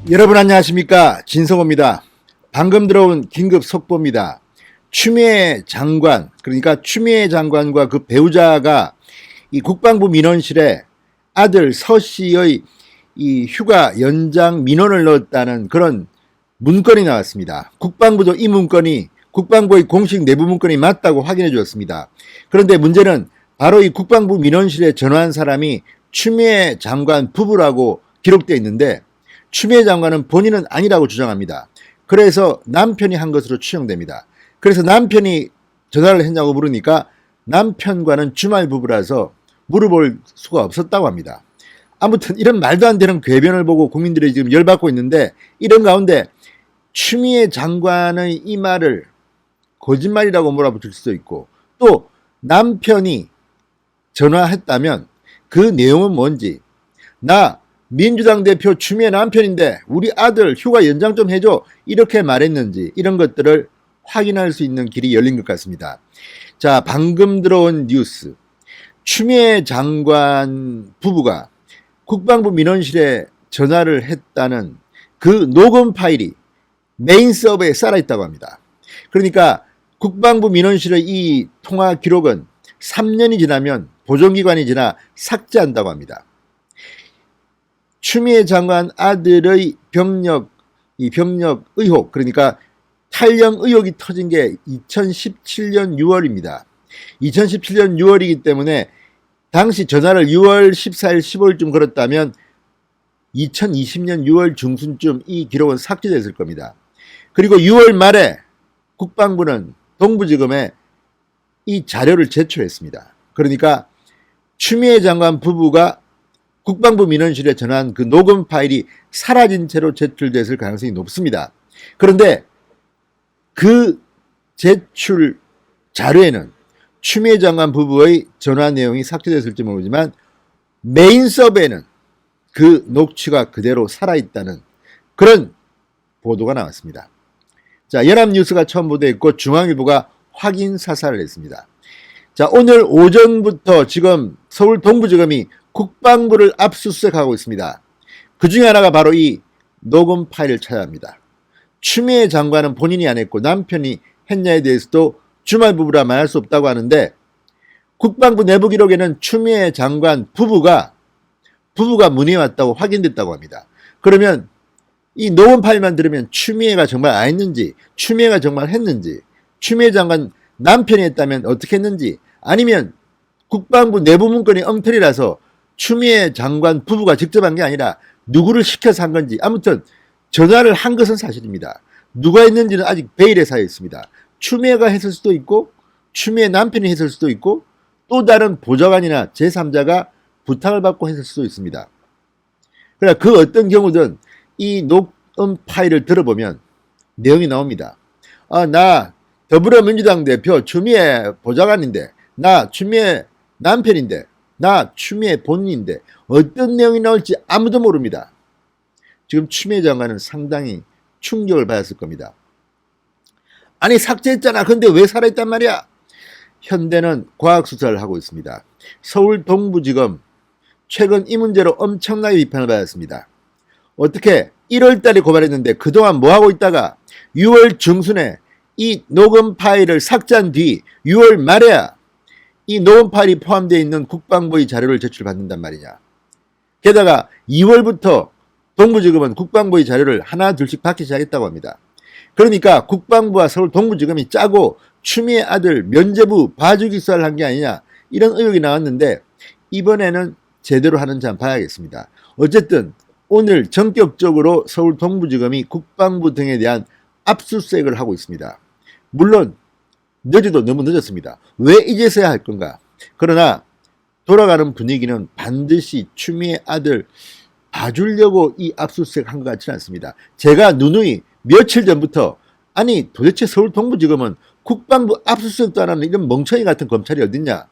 여러분 안녕하십니까, 진성호입니다. 방금 들어온 긴급 속보입니다. 추미애 장관, 그러니까 추미애 장관과 그 배우자가 이 국방부 민원실에 아들 서 씨의 이 휴가 연장 민원을 넣었다는 그런 문건이 나왔습니다. 국방부도 이 문건이 국방부의 공식 내부 문건이 맞다고 확인해 주었습니다. 그런데 문제는 바로 이 국방부 민원실에 전화한 사람이 추미애 장관 부부라고 기록되어 있는데, 추미애 장관은 본인은 아니라고 주장합니다. 그래서 남편이 한 것으로 추정됩니다. 그래서 남편이 전화를 했냐고 물으니까 남편과는 주말 부부라서 물어볼 수가 없었다고 합니다. 아무튼 이런 말도 안 되는 궤변을 보고 국민들이 지금 열받고 있는데, 이런 가운데 추미애 장관의 이 말을 거짓말이라고 몰아붙일 수도 있고, 또 남편이 전화했다면 그 내용은 뭔지, 나 민주당 대표 추미애 남편인데 우리 아들 휴가 연장 좀 해줘, 이렇게 말했는지, 이런 것들을 확인할 수 있는 길이 열린 것 같습니다. 자, 방금 들어온 뉴스. 추미애 장관 부부가 국방부 민원실에 전화를 했다는 그 녹음 파일이 메인 서버에 쌓여있다고 합니다. 그러니까 국방부 민원실의 이 통화 기록은 3년이 지나면 보존기간이 지나 삭제한다고 합니다. 추미애 장관 아들의 병력 의혹, 그러니까 탈영 의혹이 터진 게 2017년 6월입니다. 2017년 6월이기 때문에 당시 전화를 6월 14일, 15일쯤 걸었다면 2020년 6월 중순쯤 이 기록은 삭제됐을 겁니다. 그리고 6월 말에 국방부는 동부지검에 이 자료를 제출했습니다. 그러니까 추미애 장관 부부가 국방부 민원실에 전한 그 녹음 파일이 사라진 채로 제출됐을 가능성이 높습니다. 그런데 그 제출 자료에는 추미애 장관 부부의 전화 내용이 삭제됐을지 모르지만 메인 서버에는 그 녹취가 그대로 살아있다는 그런 보도가 나왔습니다. 자, 연합뉴스가 처음 보도했고 중앙일보가 확인 사살을 했습니다. 자, 오늘 오전부터 지금 서울 동부지검이 국방부를 압수수색하고 있습니다. 그 중에 하나가 바로 이 녹음 파일을 찾아야 합니다. 추미애 장관은 본인이 안 했고 남편이 했냐에 대해서도 주말 부부라 말할 수 없다고 하는데, 국방부 내부 기록에는 추미애 장관 부부가 문의해 왔다고 확인됐다고 합니다. 그러면 이 녹음 파일만 들으면 추미애가 정말 안 했는지, 추미애가 정말 했는지, 추미애 장관 남편이 했다면 어떻게 했는지, 아니면 국방부 내부 문건이 엉터리라서 추미애 장관 부부가 직접 한 게 아니라 누구를 시켜서 한 건지, 아무튼 전화를 한 것은 사실입니다. 누가 했는지는 아직 베일에 쌓여 있습니다. 추미애가 했을 수도 있고 추미애 남편이 했을 수도 있고 또 다른 보좌관이나 제3자가 부탁을 받고 했을 수도 있습니다. 그러나 그 어떤 경우든 이 녹음 파일을 들어보면 내용이 나옵니다. 나 더불어민주당 대표 추미애 보좌관인데, 나 추미애 남편인데, 나 추미애 본인인데, 어떤 내용이 나올지 아무도 모릅니다. 지금 추미애 장관은 상당히 충격을 받았을 겁니다. 아니, 삭제했잖아. 근데 왜 살아있단 말이야? 현대는 과학수사를 하고 있습니다. 서울 동부지검 최근 이 문제로 엄청나게 비판을 받았습니다. 어떻게 1월 달에 고발했는데 그동안 뭐하고 있다가 6월 중순에 이 녹음 파일을 삭제한 뒤 6월 말에야 이 녹음 파일이 포함되어 있는 국방부의 자료를 제출받는단 말이냐. 게다가 2월부터 동부지검은 국방부의 자료를 하나 둘씩 받기 시작했다고 합니다. 그러니까 국방부와 서울 동부지검이 짜고 추미애 아들 면죄부 봐주기 수사를 한 게 아니냐, 이런 의혹이 나왔는데 이번에는 제대로 하는지 한번 봐야겠습니다. 어쨌든 오늘 전격적으로 서울 동부지검이 국방부 등에 대한 압수수색을 하고 있습니다. 물론 늦어도 너무 늦었습니다. 왜 이제서야 할 건가? 그러나 돌아가는 분위기는 반드시 추미애 아들 봐주려고 이 압수수색 한 것 같지는 않습니다. 제가 누누이 며칠 전부터, 아니 도대체 서울 동부지검은 국방부 압수수색도 안 하는 이런 멍청이 같은 검찰이 어딨냐,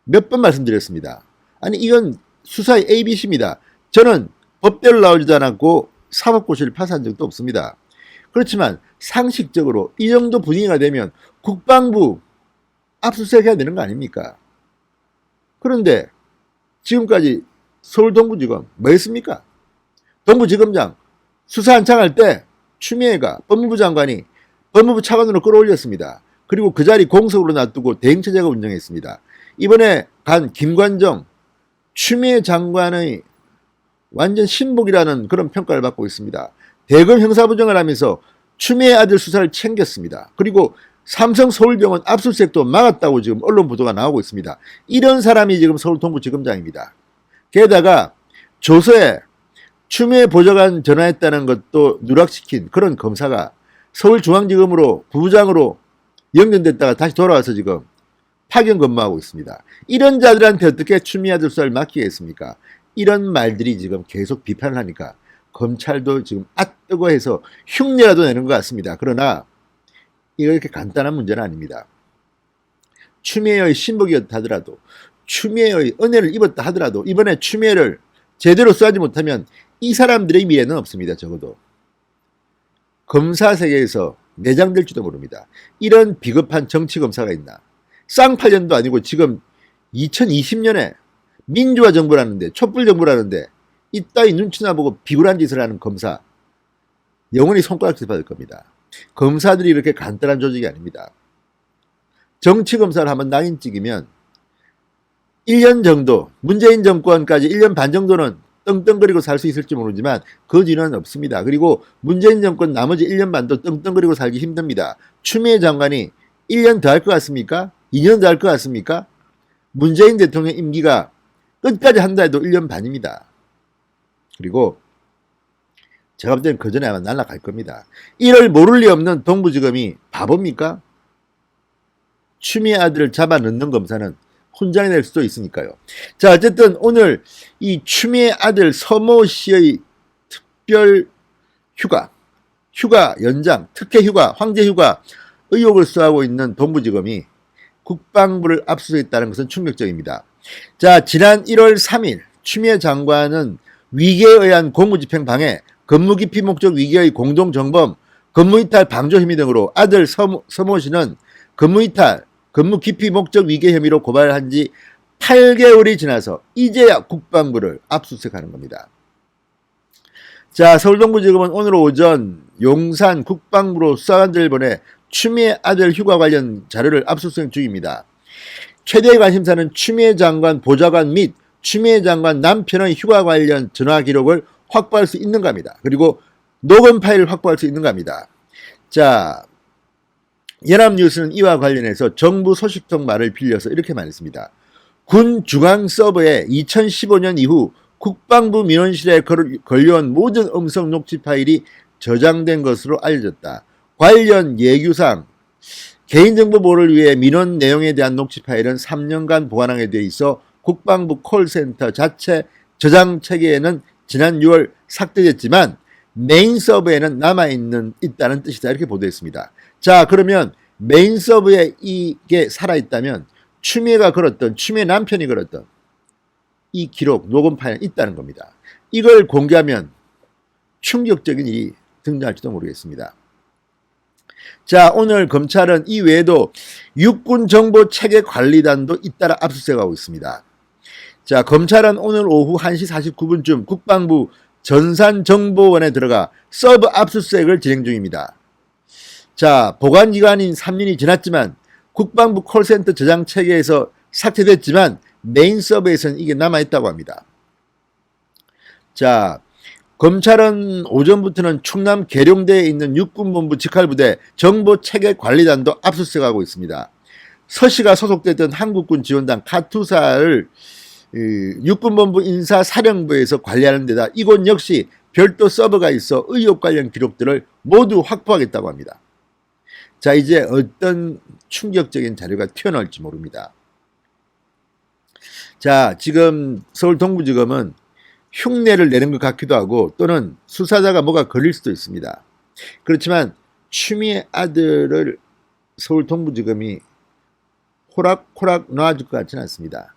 몇 번 말씀드렸습니다. 아니 이건 수사의 ABC입니다. 저는 법대로 나오지도 않았고 사법고시를 파스한 적도 없습니다. 그렇지만 상식적으로 이 정도 분위기가 되면 국방부 압수수색해야 되는 거 아닙니까? 그런데 지금까지 서울 동부지검 뭐 했습니까? 동부지검장 수사 한창 할 때 추미애가 법무부 장관이 법무부 차관으로 끌어올렸습니다. 그리고 그 자리 공석으로 놔두고 대행체제가 운영했습니다. 이번에 간 김관정 추미애 장관의 완전 신복이라는 그런 평가를 받고 있습니다. 대검 형사부장을 하면서 추미애 아들 수사를 챙겼습니다. 그리고 삼성 서울병원 압수수색도 막았다고 지금 언론 보도가 나오고 있습니다. 이런 사람이 지금 서울 동부지검장입니다. 게다가 조서에 추미애 보좌관 전화했다는 것도 누락시킨 그런 검사가 서울중앙지검으로 부부장으로 연결됐다가 다시 돌아와서 지금 파견 근무하고 있습니다. 이런 자들한테 어떻게 추미애 아들 수사를 맡기겠습니까? 이런 말들이 지금 계속 비판을 하니까 검찰도 지금 뜨거워해서 흉내라도 내는 것 같습니다. 그러나 이거 이렇게 간단한 문제는 아닙니다. 추미애의 신복이었다 하더라도, 추미애의 은혜를 입었다 하더라도 이번에 추미애를 제대로 수사하지 못하면 이 사람들의 미래는 없습니다. 적어도 검사 세계에서 내장될지도 모릅니다. 이런 비겁한 정치검사가 있나. 쌍팔년도 아니고 지금 2020년에 민주화 정부라는데, 촛불 정부라는데 이따위 눈치나 보고 비굴한 짓을 하는 검사 영원히 손가락질 받을 겁니다. 검사들이 이렇게 간단한 조직이 아닙니다. 정치검사를 한번 낙인 찍으면 1년 정도, 문재인 정권까지 1년 반 정도는 떵떵거리고 살 수 있을지 모르지만 그 뒤는 없습니다. 그리고 문재인 정권 나머지 1년 반도 떵떵거리고 살기 힘듭니다. 추미애 장관이 1년 더 할 것 같습니까? 2년 더 할 것 같습니까? 문재인 대통령 임기가 끝까지 한다 해도 1년 반입니다. 그리고 제가 볼 때는 그 전에 아마 날아갈 겁니다. 이를 모를 리 없는 동부지검이 바보입니까? 추미애 아들을 잡아 넣는 검사는 훈장이 될 수도 있으니까요. 자, 어쨌든 오늘 이 추미애 아들 서모 씨의 특별 휴가 연장, 특혜 휴가, 황제 휴가 의혹을 수사하고 있는 동부지검이 국방부를 압수수색했다는 것은 충격적입니다. 자, 지난 1월 3일 추미애 장관은 위계에 의한 공무집행 방해, 근무기피 목적 위계의 공동정범, 근무이탈 방조 혐의 등으로 아들 서모 씨는 근무이탈, 근무기피 목적 위계 혐의로 고발한 지 8개월이 지나서 이제야 국방부를 압수수색하는 겁니다. 자, 서울동부지검은 오늘 오전 용산 국방부로 수사관들을 보내 추미애 아들 휴가 관련 자료를 압수수색 중입니다. 최대의 관심사는 추미애 장관 보좌관 및 추미애 장관 남편의 휴가 관련 전화 기록을 확보할 수 있는가입니다. 그리고 녹음 파일을 확보할 수 있는가입니다. 자, 연합뉴스는 이와 관련해서 정부 소식통 말을 빌려서 이렇게 말했습니다. 군 중앙 서버에 2015년 이후 국방부 민원실에 걸려온 모든 음성 녹취 파일이 저장된 것으로 알려졌다. 관련 예규상 개인정보 보호를 위해 민원 내용에 대한 녹취 파일은 3년간 보관하게 돼 있어 국방부 콜센터 자체 저장 체계에는 지난 6월 삭제됐지만 메인 서버에는 있다는 뜻이다. 이렇게 보도했습니다. 자, 그러면 메인 서버에 이게 살아있다면 추미애가 걸었던, 추미애 남편이 걸었던 이 기록, 녹음 파일이 있다는 겁니다. 이걸 공개하면 충격적인 일이 등장할지도 모르겠습니다. 자, 오늘 검찰은 이 외에도 육군정보체계관리단도 잇따라 압수수색하고 있습니다. 자, 검찰은 오늘 오후 1시 49분쯤 국방부 전산정보원에 들어가 서버 압수수색을 진행 중입니다. 자, 보관기간인 3년이 지났지만 국방부 콜센터 저장 체계에서 삭제됐지만 메인 서버에서는 이게 남아있다고 합니다. 자, 검찰은 오전부터는 충남 계룡대에 있는 육군본부 직할부대 정보체계관리단도 압수수색하고 있습니다. 서 씨가 소속됐던 한국군 지원단 카투사를 육군본부 인사사령부에서 관리하는 데다 이곳 역시 별도 서버가 있어 의혹 관련 기록들을 모두 확보하겠다고 합니다. 자, 이제 어떤 충격적인 자료가 튀어나올지 모릅니다. 자, 지금 서울 동부지검은 흉내를 내는 것 같기도 하고 또는 수사자가 뭐가 걸릴 수도 있습니다. 그렇지만 추미애 아들을 서울 동부지검이 호락호락 놔줄 것 같지는 않습니다.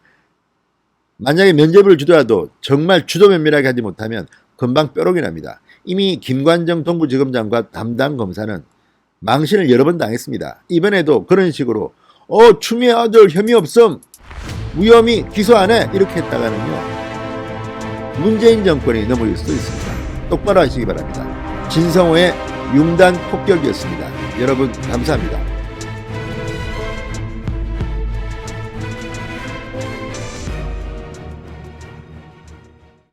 만약에 면죄부를 주더라도 정말 주도면밀하게 하지 못하면 금방 뾰록이 납니다. 이미 김관정 동부지검장과 담당 검사는 망신을 여러 번 당했습니다. 이번에도 그런 식으로 추미애 아들 혐의 없음, 무혐의 기소 안 해 이렇게 했다가는요 문재인 정권이 넘어질 수도 있습니다. 똑바로 하시기 바랍니다. 진성호의 융단 폭격이었습니다. 여러분 감사합니다.